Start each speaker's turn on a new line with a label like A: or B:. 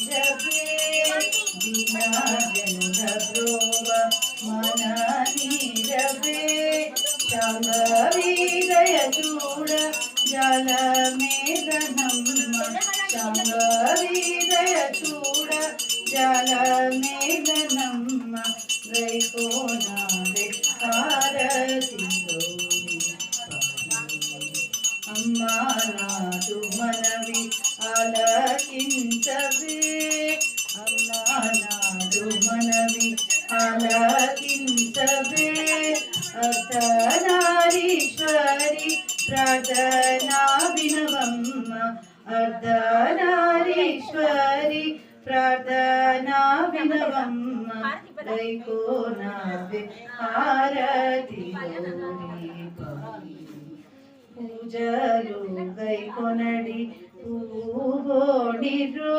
A: రవే దీనాజనుల బ్రోవ మన నీరవే శాంగవీదయ చూడ జల మేఘనమ్మ శాంగవీదయ చూడ జల మేఘనమ్మ వైకోనాదే హారతిలోని అమ్మా నాదు మనవి ఆలకించవే అమ్మా నాదు మనవి ఆలకించవే అర్ధనారీశ్వరి ప్రార్థనా వినవమ్మ అర్ధనారీశ్వరి ప్రార్థనా వినవమ్మ వైకోనావే హారతిలోని పూజలు గైకొనడి పూగోడిరో